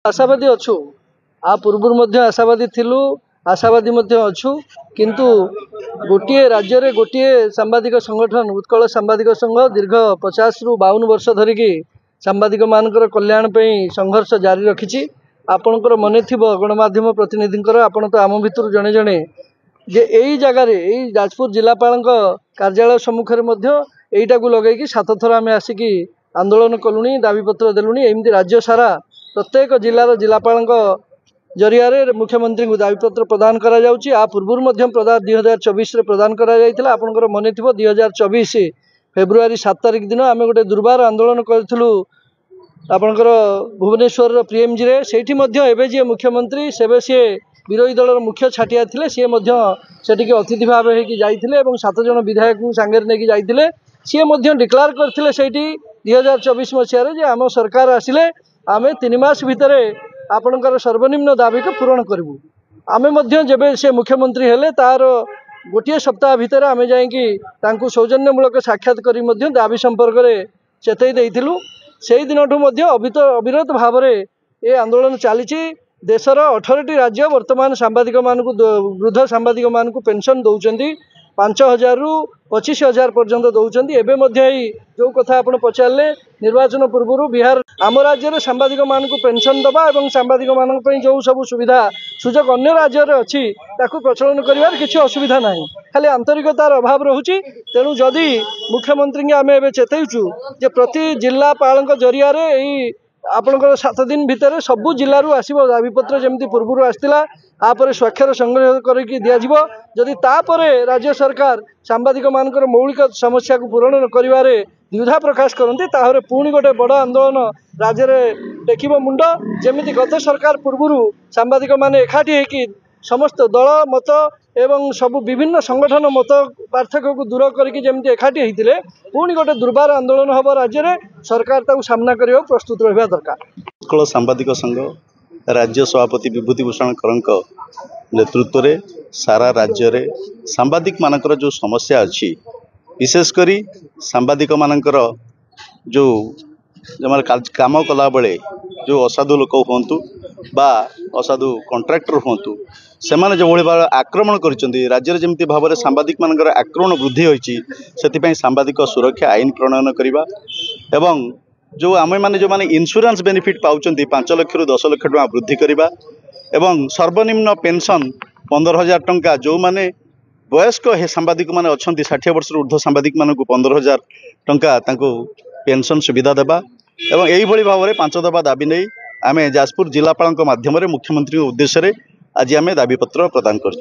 आशावादी अच्छु आ पूर्व आशावादी थिलु आशावादी अच्छु किंतु गोटे राज्य रे गोटे सांबादिक संगठन उत्कल सांबादिक संघ दीर्घ 50 रु 52 वर्ष धरिकी सांबादिक मानकर कल्याण पे संघर्ष जारी रखी। आपणकर मन थी गणमाध्यम प्रतिनिधि आपण तो आम भितर जड़े जड़े जे यही जगार यही जाजपुर जिलापाल कार्यालय सम्मुखें यहीटा को लगे 7 थर आम आसिकी आंदोलन कलुणी दाबीपत्र देलुणी। एमती राज्य सारा प्रत्येक जिलार जिलापाल जरिया मुख्यमंत्री को दाबीपत्र प्रदान करा जाउची। आ पूर्व 2024 प्रदान करा जायतिला। आपनकर मन थी 2024 फेब्रुआरी 7 तारिख दिन आम गोटे दुर्बार आंदोलन करूँ आपनकर भुवनेश्वर पीएमजी रे सेठी मध्य एबे जे मुख्यमंत्री सेबे सी विरोधी दलर मुख्य छाटिया थिले सी सेठी अतिथि भाव होगी जाइथिले एवं 7 जन विधायक सांगेर नेकी जाइथिले। सी डिक्लेयर करथिले सेठी 2024 मसीह जे आम सरकार आसिले आमे 3 मास भितरे आपनकर सर्वनिम्न दाबी को पूरण करूँ। आमे जब से मुख्यमंत्री हेले तार गोटे सप्ताह भितर आमे जाइकी तांकु सौजन्यमूलक साक्षात करी दाबी संपर्क में चेतई देइथिलु। से दिन अविरत भाव में ये आंदोलन चली। देशर 18टी राज्य वर्तमान सांबादिक मानकु वृद्ध सांबादिक मानकु पेंशन दौरान 5,000 रु 25,000 पर्यंत दौरान। एवं जो कथा आप पचारे निर्वाचन पूर्व बिहार आम राज्य में सांबादिक मानकु पेंशन दबा और सांबादिक मान जो सब सुविधा सुजोग अन्य राज्य में अच्छी प्रचलन कर किसी असुविधा ना खाली आंतरिकतार अभाव रोचे। तेणु जदि मुख्यमंत्री आम ए चेतुचु जे प्रति जिलापाल जरिया आपणकर 7 दिन भितर सबू जिलूर आसो दाबीपत्र जमी पूर्व आसाला आपर स्वाक्षर संग्रह करके दिज्व। जदि तापर राज्य सरकार सांबादिक मानकर मौलिक समस्या को पूरण कर द्विधा प्रकाश करते ताहरे पुणी गोटे बड़ आंदोलन राज्य में टेकिब मुंड। जमी गत सरकार पूर्व सांबादिक मान एकाठी होकी समस्त दल मत एवं सबु विभिन्न संगठन मत पार्थक्य को दूर करके जमी एकाठी होते पुणी गोटे दुर्बार आंदोलन हम राज्य में सरकार ताकू सामना करने प्रस्तुत रहा दरकार। उत्कल सांबादिक संघ राज्य सभापति विभूतिभूषण करंक नेतृत्व में सारा राज्य रे सांबादिक मानकर जो समस्या अच्छी विशेषकर सांबादिक मानकर जो काम कला बेले जो असाधु लोक हूँ बा असाधु कंट्राक्टर हूँ से मैंने जो भाव आक्रमण कर राज्य में जमी भाव में सांबादिक मानकर आक्रमण वृद्धि होती से सांबादिक सुरक्षा आईन प्रणयन करवा एवं जो आम मैंने जो मैंने इंश्योरेंस बेनिफिट पाँच 5 लाख रु 10 लाख टका वृद्धि करवा एवं सर्वनिम्न पेंशन 15,000 टंका जो मैंने वयस्क सांबादिक मैंने अच्छा 60 वर्ष ऊर्ध्व सांबादिक मान 15,000 टंका पेंशन सुविधा देवा एवं यही भाव में 5 दफा दाबी नहीं आम जाजपुर जिलापाल माध्यम मुख्यमंत्री उद्देश्य आज आम दाबीपत्र प्रदान करूँ।